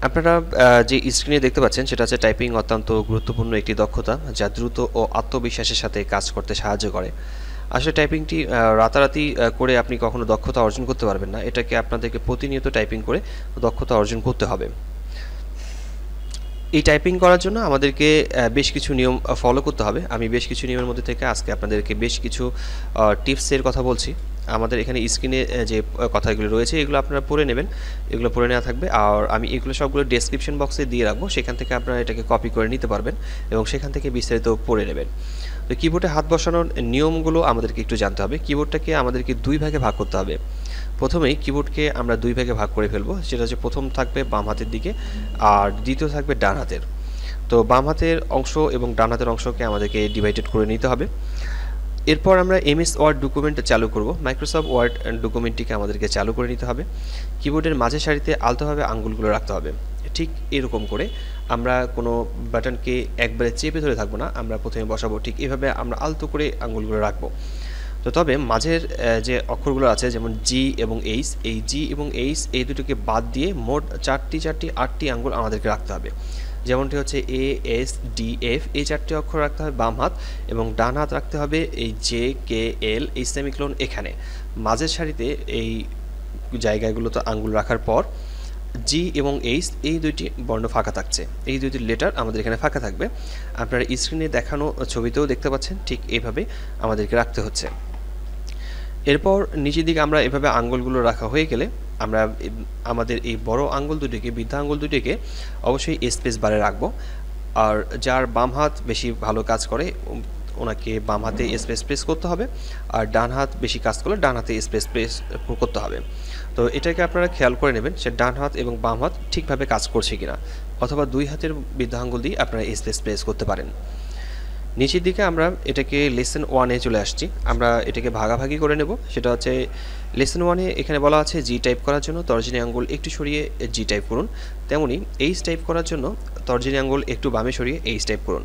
আপনারা যে স্ক্রিনে দেখতে পাচ্ছেন সেটা হচ্ছে টাইপিং অত্যন্ত গুরুত্বপূর্ণ একটি দক্ষতা যা দ্রুত ও আত্মবিশ্বাসের সাথে কাজ করতে সাহায্য করে। আসলে টাইপিংটি রাতারাতি করে আপনি কখনো দক্ষতা অর্জন করতে পারবেন না। এটাকে আপনাদেরকে প্রতিনিয়ত টাইপিং করে দক্ষতা অর্জন করতে হবে। এই টাইপিং করার জন্য আমাদেরকে বেশ কিছু নিয়ম ফলো করতে হবে। আমি বেশ কিছু নিয়মের মধ্যে থেকে আজকে আপনাদেরকে বেশ কিছু টিপসের কথা বলছি। আমাদের এখানে স্ক্রিনে যে কথাগুলো রয়েছে এগুলো আপনারা পড়ে নেবেন, এগুলো পড়ে নেওয়া থাকবে। আর আমি এগুলো সবগুলো ডেসক্রিপশন বক্সে দিয়ে রাখবো, সেখান থেকে আপনারা এটাকে কপি করে নিতে পারবেন এবং সেখান থেকে বিস্তারিত পড়ে নেবেন। তো কিবোর্ডে হাত বসানোর নিয়মগুলো আমাদেরকে একটু জানতে হবে। কিবোর্ডটাকে আমাদেরকে দুই ভাগে ভাগ করতে হবে। প্রথমেই কিবোর্ডকে আমরা দুই ভাগে ভাগ করে ফেলবো, সেটা হচ্ছে প্রথম থাকবে বাম হাতের দিকে আর দ্বিতীয় থাকবে ডান হাতের। তো বাম হাতের অংশ এবং ডান হাতের অংশকে আমাদেরকে ডিভাইডেড করে নিতে হবে। এরপর আমরা এমএস ওয়ার্ড ডকুমেন্ট চালু করব। মাইক্রোসফট ওয়ার্ড ডকুমেন্টটিকে আমাদেরকে চালু করে নিতে হবে। কিবোর্ডের মাঝের সারিতে আলতোভাবে আঙ্গুলগুলো রাখতে হবে। ঠিক এরকম করে আমরা কোনো বাটনকে একবারে চেপে ধরে থাকবো না, আমরা প্রথমে বসাবো ঠিক এভাবে আমরা আলতো করে আঙ্গুলগুলো রাখবো। তো তবে মাঝের যে অক্ষরগুলো আছে যেমন জি এবং এইচ, এই জি এবং এইচ এই দুটোকে বাদ দিয়ে মোট আটটি আঙ্গুল আমাদেরকে রাখতে হবে। যেমনটি হচ্ছে এ এস ডি এফ, এই চারটি অক্ষর রাখতে হবে বাম হাত, এবং ডান হাত রাখতে হবে এই জে কে এল এই সেমিকোলন এখানে। মাঝের সারিতে এই জায়গাগুলোতে আঙ্গুল রাখার পর জি এবং এইচ এই দুইটি বর্ণ ফাঁকা থাকছে, এই দুইটি লেটার আমাদের এখানে ফাঁকা থাকবে। আপনারা স্ক্রিনে দেখানো ছবিতেও দেখতে পাচ্ছেন ঠিক এইভাবে আমাদেরকে রাখতে হচ্ছে। এরপর নিচের দিকে আমরা এভাবে আঙ্গুলগুলো রাখা হয়ে গেলে আমরা আমাদের এই বড় আঙ্গুল দুটিকে, বৃদ্ধা আঙ্গুল দুটিকে অবশ্যই স্পেস বারে রাখবো। আর যার বাম হাত বেশি ভালো কাজ করে ওনাকে বাম হাতে স্পেস প্রেস করতে হবে, আর ডান হাত বেশি কাজ করলে ডান হাতে স্পেস প্রেস করতে হবে। তো এটাকে আপনারা খেয়াল করে নেবেন সে ডান হাত এবং বাম হাত ঠিকভাবে কাজ করছে কিনা, অথবা দুই হাতের বৃদ্ধা আঙ্গুল দিয়ে আপনারা স্পেস প্রেস করতে পারেন। নিচের দিকে আমরা এটাকে লেসন 1-এ চলে আসছি। আমরা এটাকে ভাগাভাগি করে নেব। সেটা হচ্ছে লেসন 1-এ এখানে বলা আছে জি টাইপ করার জন্য তর্জনী আঙ্গুল একটু সরিয়ে জি টাইপ করুন। তেমনি এইচ টাইপ করার জন্য তর্জনী আঙ্গুল একটু বামে সরিয়ে এইচ টাইপ করুন।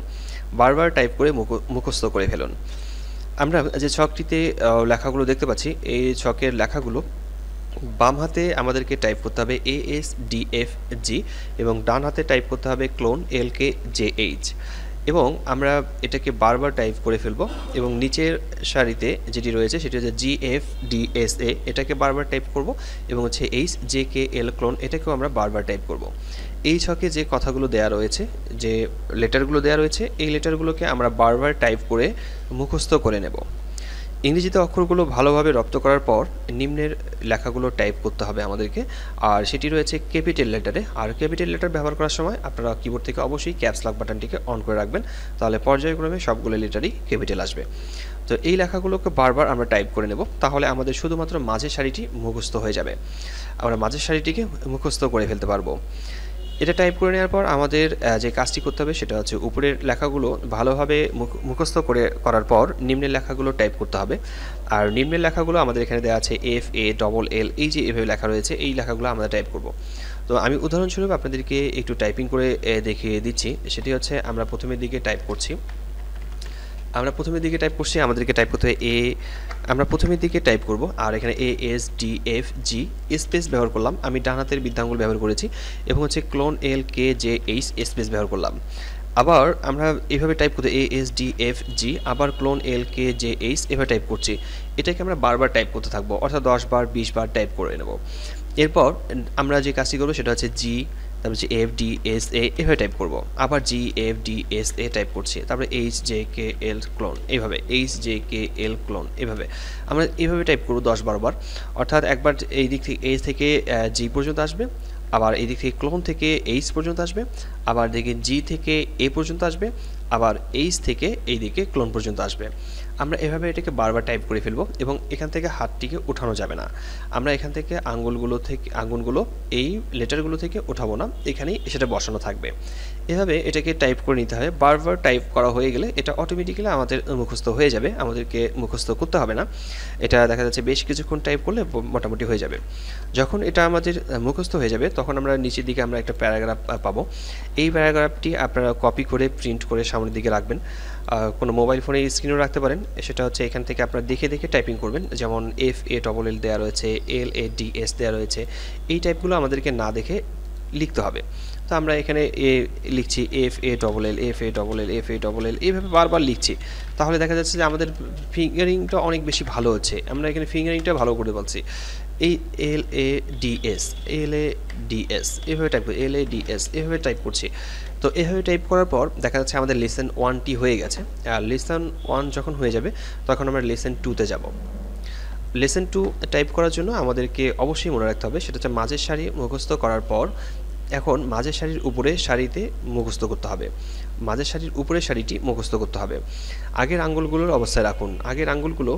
বারবার টাইপ করে মুখস্থ করে ফেলুন। আমরা যে ছকটিতে লেখাগুলো দেখতে পাচ্ছি এই ছকের লেখাগুলো বাম হাতে আমাদেরকে টাইপ করতে হবে এ এস ডি এফ জি, এবং ডান হাতে টাইপ করতে হবে clone L K J H, এবং আমরা এটাকে বারবার টাইপ করে ফেলবো। এবং নিচের সারিতে যেটি রয়েছে সেটি হচ্ছে জি এফ ডি এস এ, এটাকে বারবার টাইপ করব, এবং হচ্ছে এইচ জে কে এল ক্লোন এটাকেও আমরা বারবার টাইপ করব। এই ছকে যে কথাগুলো দেয়া রয়েছে, যে লেটারগুলো দেয়া রয়েছে, এই লেটারগুলোকে আমরা বারবার টাইপ করে মুখস্থ করে নেব। ইংরেজিতে অক্ষরগুলো ভালোভাবে রপ্ত করার পর নিম্নের লেখাগুলো টাইপ করতে হবে আমাদেরকে, আর সেটি রয়েছে ক্যাপিটাল লেটারে। আর ক্যাপিটাল লেটার ব্যবহার করার সময় আপনারা কিবোর্ড থেকে অবশ্যই ক্যাপস লক বাটনটিকে অন করে রাখবেন, তাহলে পর্যায়ক্রমে সবগুলো লেটারই ক্যাপিটাল আসবে। তো এই লেখাগুলোকে বারবার আমরা টাইপ করে নেব, তাহলে আমাদের শুধুমাত্র মাঝের সারিটি মুখস্থ হয়ে যাবে, আমরা মাঝের সারিটিকে মুখস্থ করে ফেলতে পারবো। এটা টাইপ করে নেওয়ার পর আমাদের যে কাজটি করতে হবে সেটা হচ্ছে উপরের লেখাগুলো ভালোভাবে মুখস্থ করার পর নিম্নের লেখাগুলো টাইপ করতে হবে। আর নিম্নের লেখাগুলো আমাদের এখানে দেওয়া আছে এফ এ ডবল এল, এই যে এভাবে লেখা রয়েছে এই লেখাগুলো আমরা টাইপ করব। তো আমি উদাহরণস্বরূপ আপনাদেরকে একটু টাইপিং করে দেখিয়ে দিচ্ছি। সেটি হচ্ছে আমরা প্রথমের দিকে টাইপ করছি, আমাদেরকে টাইপ করতে হবে আমরা প্রথমের দিকে টাইপ করব, আর এখানে এ এস ডি এফ জি স্পেস ব্যবহার করলাম, আমি ডান হাতের বৃদ্ধাঙ্গুল ব্যবহার করেছি, এবং হচ্ছে clone L K J H space ব্যবহার করলাম। আবার আমরা এভাবে টাইপ করতে এ এস ডি এফ জি, আবার clone L K J H এভাবে টাইপ করছি। এটাকে আমরা বারবার টাইপ করতে থাকবো, অর্থাৎ 10 বার 20 বার টাইপ করে নেব। এরপর আমরা যে কাজটি করবো সেটা হচ্ছে জি, তারপর হচ্ছে এফ ডি এস এ এভাবে টাইপ করব, আবার জি F D S A type করছি, তারপরে এইচ জে কে এল ক্লোন, এইভাবে এইচ জে কে এল ক্লোন, এভাবে আমরা এইভাবে টাইপ করব 10-12 বার। অর্থাৎ একবার এই দিক থেকে এইচ থেকে জি পর্যন্ত আসবে, আবার এই দিক থেকে ক্লোন থেকে এইচ পর্যন্ত আসবে, আবার দেখি জি থেকে এ পর্যন্ত আসবে, আবার এইচ থেকে এই দিকে ক্লোন পর্যন্ত আসবে। আমরা এভাবে এটাকে বারবার টাইপ করে ফেলবো, এবং এখান থেকে হাতটিকে উঠানো যাবে না। আমরা এখান থেকে আঙ্গুলগুলো এই লেটারগুলো থেকে উঠাবো না, এখানেই সেটা বসানো থাকবে। এভাবে এটাকে টাইপ করে নিতে হয়। বারবার টাইপ করা হয়ে গেলে এটা অটোমেটিক্যালি আমাদের মুখস্থ হয়ে যাবে, আমাদেরকে মুখস্থ করতে হবে না। এটা দেখা যাচ্ছে বেশ কিছুক্ষণ টাইপ করলে মোটামুটি হয়ে যাবে। যখন এটা আমাদের মুখস্থ হয়ে যাবে তখন আমরা নিচের দিকে আমরা একটা প্যারাগ্রাফ পাবো। এই প্যারাগ্রাফটি আপনারা কপি করে প্রিন্ট করে সামনের দিকে রাখবেন, কোনো মোবাইল ফোনে স্ক্রিনেও রাখতে পারেন। সেটা হচ্ছে এখান থেকে আপনারা দেখে দেখে টাইপিং করবেন, যেমন এফ এ ডবল এল দেওয়া রয়েছে, এল এ ডি এস দেওয়া রয়েছে, এই টাইপগুলো আমাদেরকে না দেখে লিখতে হবে। তো আমরা এখানে এ লিখছি এফ এ ডবল এল এফ এ ডবল এল এফ এ ডবল এল, এইভাবে বারবার লিখছি। তাহলে দেখা যাচ্ছে যে আমাদের ফিঙ্গারিংটা অনেক বেশি ভালো হচ্ছে। আমরা এখানে ফিঙ্গারিংটা ভালো করে বলছি। এই L A D S L A D S এভাবে টাইপ করি, এল এ ডি এস এভাবে টাইপ করছি। তো এভাবে টাইপ করার পর দেখা যাচ্ছে আমাদের লেসন 1টি হয়ে গেছে। আর লেসন 1 যখন হয়ে যাবে তখন আমরা লেসন 2তে যাব। লেসন 2 টাইপ করার জন্য আমাদেরকে অবশ্যই মনে রাখতে হবে সেটা হচ্ছে মাঝের সারি মুখস্থ করার পর এখন মাঝের সারির উপরে সারিতে মুখস্থ করতে হবে। মাঝের সারির উপরে সারিটি মুখস্থ করতে হবে। আগের আঙ্গুলগুলোর অবস্থায় রাখুন, আগের আঙ্গুলগুলো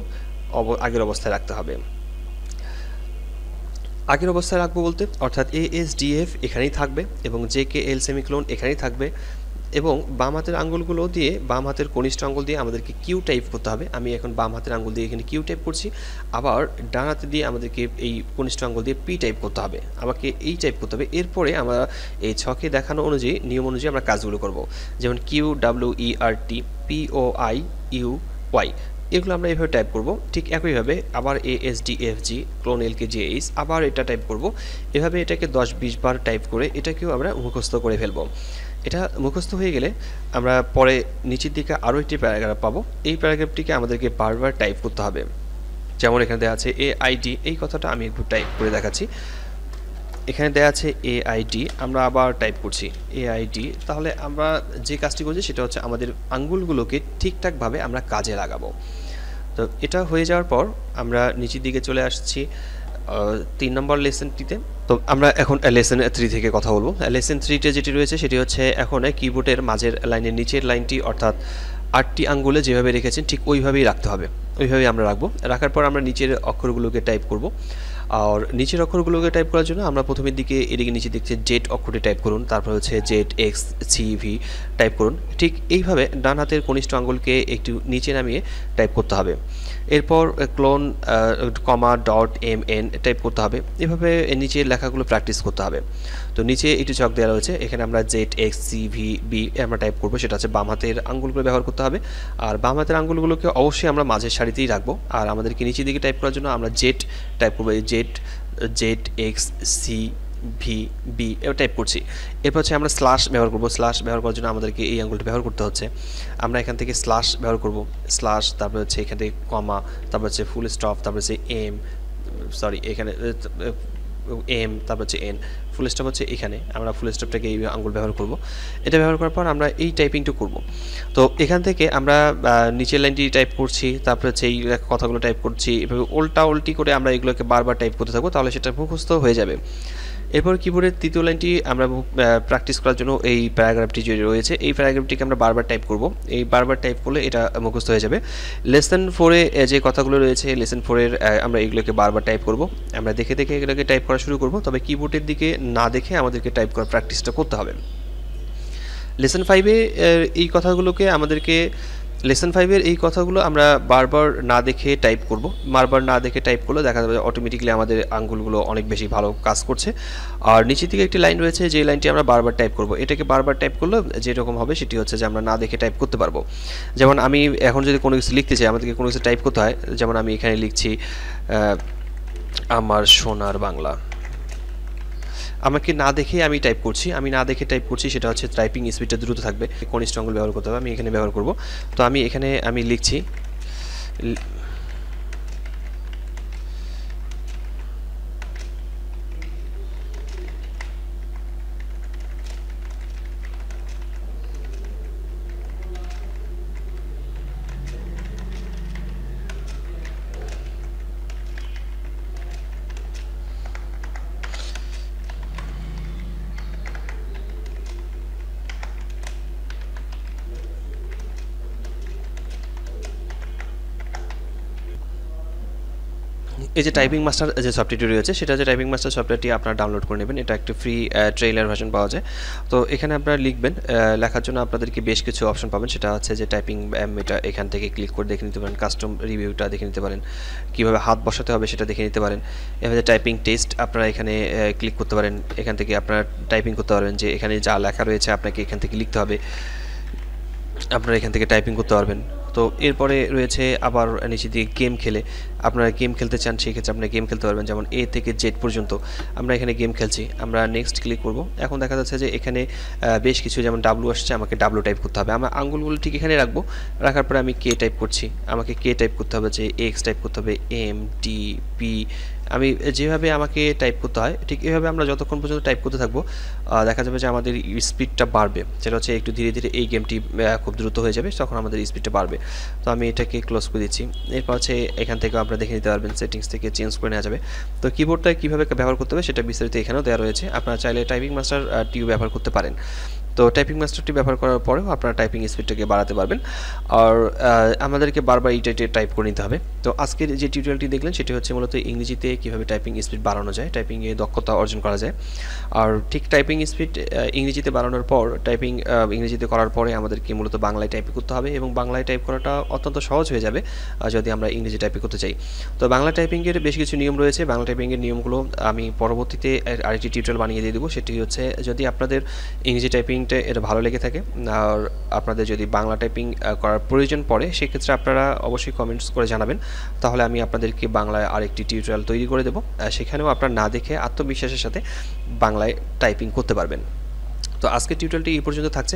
আগের অবস্থায় রাখতে হবে। আগের অবস্থায় রাখবো বলতে অর্থাৎ এ এস ডি এফ এখানেই থাকবে এবং জে কে এল সেমিক্লোন এখানেই থাকবে এবং বাম হাতের আঙ্গুলগুলো দিয়ে বাম হাতের কনিষ্ঠ আঙ্গুল দিয়ে আমাদেরকে কিউ টাইপ করতে হবে। আমি এখন বাম হাতের আঙ্গুল দিয়ে এখানে কিউ টাইপ করছি, আবার ডান হাতে দিয়ে আমাদেরকে এই কনিষ্ঠ আঙ্গুল দিয়ে পি টাইপ করতে হবে, আমাকে এই টাইপ করতে হবে। এরপরে আমরা এই ছকে দেখানো অনুযায়ী নিয়ম অনুযায়ী আমরা কাজগুলো করব, যেমন Q W E R T P O I U Y, এগুলো আমরা এভাবে টাইপ করব। ঠিক একইভাবে আবার A S D F G colon L K J H আবার এটা টাইপ করব। এভাবে এটাকে 10-20 বার টাইপ করে এটাকেও আমরা মুখস্থ করে ফেলব। এটা মুখস্থ হয়ে গেলে আমরা পরে নিচের দিকে আরও একটি প্যারাগ্রাফ পাবো। এই প্যারাগ্রাফটিকে আমাদেরকে বারবার টাইপ করতে হবে। যেমন এখানে দেওয়া আছে এ আই ডি, এই কথাটা আমি একটু টাইপ করে দেখাচ্ছি। এখানে দেওয়া আছে এ আই ডি, আমরা আবার টাইপ করছি এ আই ডি। তাহলে আমরা যে কাজটি করছি সেটা হচ্ছে আমাদের আঙ্গুলগুলোকে ঠিকঠাকভাবে আমরা কাজে লাগাবো। তো এটা হয়ে যাওয়ার পর আমরা নিচের দিকে চলে আসছি 3 নম্বর লেসনটিতে। তো আমরা এখন লেসন 3 থেকে কথা বলবো। লেসন 3তে যেটি রয়েছে সেটি হচ্ছে এখন কিবোর্ডের মাঝের লাইনের নিচের লাইনটি অর্থাৎ 8টি আঙ্গুলে যেভাবে রেখেছেন ঠিক ওইভাবেই রাখতে হবে, ওইভাবেই আমরা রাখবো। রাখার পর আমরা নিচের অক্ষরগুলোকে টাইপ করব। আর নিচের অক্ষরগুলোকে টাইপ করার জন্য আমরা প্রথমের দিকে এদিকে নিচে দেখছি জেড অক্ষরটি টাইপ করুন, তারপর হচ্ছে Z X C V type করুন। ঠিক এইভাবে ডান হাতের কনিষ্ঠ আঙ্গুলকে একটু নিচে নামিয়ে টাইপ করতে হবে। এরপর colon comma dot M N type করতে হবে। এভাবে নিচের লেখাগুলো প্র্যাকটিস করতে হবে। তো নিচে একটু চক দেওয়া রয়েছে, এখানে আমরা Z X C V B আমরা টাইপ করবো, সেটা হচ্ছে বাম হাতের আঙ্গুলগুলো ব্যবহার করতে হবে। আর বাম হাতের আঙ্গুলগুলোকে অবশ্যই আমরা মাঝের সারিতেই রাখবো। আর আমাদেরকে নিচের দিকে টাইপ করার জন্য আমরা জেড টাইপ করবো, Z X C V B এও টাইপ করছি। এরপর হচ্ছে আমরা স্ল্যাশ ব্যবহার করব। স্ল্যাশ ব্যবহার করার জন্য আমাদেরকে এই আঙ্গুলটি ব্যবহার করতে হচ্ছে। আমরা এখান থেকে স্ল্যাশ ব্যবহার করব, স্ল্যাশ, তারপর হচ্ছে এখান থেকে কমা, তারপর হচ্ছে ফুল স্টপ, তারপর হচ্ছে এখানে এম, তারপর হচ্ছে এন, ফুল স্টপ হচ্ছে এখানে। আমরা ফুল স্টপটাকে এই আঙ্গুল ব্যবহার করব। এটা ব্যবহার করার পর আমরা এই টাইপিংটা করব। তো এখান থেকে আমরা নিচের লাইনটি টাইপ করছি, তারপর হচ্ছে এই কথাগুলো টাইপ করছি। এভাবে উল্টি করে আমরা এগুলোকে বারবার টাইপ করতে থাকবো, তাহলে সেটা মুখস্থ হয়ে যাবে। এরপর কিবোর্ডের তৃতীয় লাইনটি আমরা প্র্যাকটিস করার জন্য এই প্যারাগ্রাফটি যে রয়েছে এই প্যারাগ্রাফটিকে আমরা বারবার টাইপ করব। এই বারবার টাইপ করলে এটা মুখস্থ হয়ে যাবে। লেসন 4-এ যে কথাগুলো রয়েছে লেসন 4-এর আমরা এগুলোকে বারবার টাইপ করব। আমরা দেখে দেখে এগুলোকে টাইপ করা শুরু করব, তবে কিবোর্ডের দিকে না দেখে আমাদেরকে টাইপ করার প্র্যাকটিসটা করতে হবে। লেসন 5-এ এই কথাগুলোকে আমাদেরকে লেসন 5-এর এই কথাগুলো আমরা বারবার না দেখে টাইপ করব। বারবার না দেখে টাইপ করলে দেখা যাবে অটোমেটিক্যালি আমাদের আঙ্গুলগুলো অনেক বেশি ভালো কাজ করছে। আর নিচের দিকে একটি লাইন রয়েছে, যে লাইনটি আমরা বারবার টাইপ করব। এটাকে বারবার টাইপ করলে যেরকম হবে সেটি হচ্ছে যে আমরা না দেখে টাইপ করতে পারবো। যেমন আমি এখন যদি কোনো কিছু লিখতে চাই, আমাদেরকে কোনো কিছু টাইপ করতে হয়, যেমন আমি এখানে লিখছি আমার সোনার বাংলা। আমাকে না দেখে আমি টাইপ করছি, সেটা হচ্ছে টাইপিং স্পিডটা দ্রুত থাকবে। কনিষ্ঠ আঙ্গুল ব্যবহার করতে হবে, আমি এখানে ব্যবহার করব। তো আমি এখানে লিখছি এই যে টাইপিং মাস্টার যে সফটওয়্যারটি রয়েছে সেটা যে টাইপিং মাস্টার সফটওয়্যারটি আপনারা ডাউনলোড করে নেবেন। এটা একটা ফ্রি ট্রেইলার ভার্সন পাওয়া যায়। তো এখানে আপনারা লিখবেন, লেখার জন্য আপনাদেরকে বেশ কিছু অপশন পাবেন। সেটা হচ্ছে যে টাইপিং এটা এখান থেকে ক্লিক করে দেখে নিতে পারেন, কাস্টম রিভিউটা দেখে নিতে পারেন, কীভাবে হাত বসাতে হবে সেটা দেখে নিতে পারেন। এভাবে টাইপিং টেস্ট আপনারা এখানে ক্লিক করতে পারেন। এখান থেকে আপনারা টাইপিং করতে পারবেন, যে এখানে যা লেখা রয়েছে আপনাকে এখান থেকে লিখতে হবে, আপনারা এখান থেকে টাইপিং করতে পারবেন। তো এরপরে রয়েছে আবার নিচে দিয়ে গেম খেলে, আপনারা গেম খেলতে চান সেক্ষেত্রে আপনারা গেম খেলতে পারবেন, যেমন এ থেকে জেড পর্যন্ত আমরা এখানে গেম খেলছি। আমরা নেক্সট ক্লিক করব। এখন দেখা যাচ্ছে যে এখানে বেশ কিছু, যেমন ডাব্লু আসছে, আমাকে ডাব্লু টাইপ করতে হবে। আমার আঙ্গুলগুলো ঠিক এখানে রাখবো, রাখার পরে আমি কে টাইপ করছি, আমাকে কে টাইপ করতে হবে, যে এক্স টাইপ করতে হবে, এম ডি পি, আমি যেভাবে আমাকে টাইপ করতে হয় ঠিক এভাবে আমরা যতক্ষণ পর্যন্ত টাইপ করতে থাকবো দেখা যাবে যে আমাদের স্পিডটা বাড়বে। সেটা হচ্ছে একটু ধীরে ধীরে এই গেমটি খুব দ্রুত হয়ে যাবে, তখন আমাদের স্পিডটা বাড়বে। তো আমি এটাকে ক্লোজ করে দিচ্ছি। এরপর হচ্ছে এখান থেকে আপনারা দেখে নিতে পারবেন, সেটিংস থেকে চেঞ্জ করে নেওয়া যাবে। তো কিবোর্ডটা কীভাবে ব্যবহার করতে হবে সেটা বিস্তারিত এখানেও দেওয়া রয়েছে, আপনারা চাইলে টাইপিং মাস্টার টিও ব্যবহার করতে পারেন। তো টাইপিং মাস্টারটি ব্যবহার করার পরেও আপনারা টাইপিং স্পিডটাকে বাড়াতে পারবেন। আর আমাদেরকে বারবার এইটা টাইপ করে নিতে হবে। তো আজকের যে টিউটোরিয়ালটি দেখলেন সেটি হচ্ছে মূলত ইংরেজিতে কীভাবে টাইপিং স্পিড বাড়ানো যায়, টাইপিংয়ে দক্ষতা অর্জন করা যায়। আর ঠিক টাইপিং স্পিড ইংরেজিতে বাড়ানোর পর, টাইপিং ইংরেজিতে করার পরে আমাদেরকে মূলত বাংলায় টাইপ করতে হবে, এবং বাংলায় টাইপ করাটা অত্যন্ত সহজ হয়ে যাবে যদি আমরা ইংরেজি টাইপ করতে চাই। তো বাংলা টাইপিংয়ের বেশ কিছু নিয়ম রয়েছে, বাংলা টাইপিংয়ের নিয়মগুলো আমি পরবর্তীতে আরেকটি টিউটোরিয়াল বানিয়ে দিয়ে দেবো। সেটি হচ্ছে, যদি আপনাদের ইংরেজি টাইপিংটা এটা ভালো লেগে থাকে আর আপনাদের যদি বাংলা টাইপিং করার প্রয়োজন পড়ে, সেক্ষেত্রে আপনারা অবশ্যই কমেন্টস করে জানাবেন, তাহলে আমি আপনাদেরকে বাংলায় আরেকটি টিউটোরিয়াল তৈরি করে দেবো। সেখানেও আপনারা না দেখে আত্মবিশ্বাসের সাথে বাংলায় টাইপিং করতে পারবেন। তো আজকের টিউটোরিয়ালটি এই পর্যন্ত থাকছে,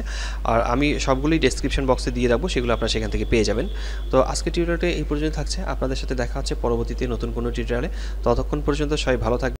আর আমি সবগুলোই ডেসক্রিপশন বক্সে দিয়ে রাখবো, সেগুলো আপনারা সেখান থেকে পেয়ে যাবেন। তো আজকের টিউটোরিয়ালটি এই পর্যন্ত থাকছে, আপনাদের সাথে দেখা হচ্ছে পরবর্তীতে নতুন কোনো টিউটোরিয়ালে। ততক্ষণ পর্যন্ত সবাই ভালো থাকবেন।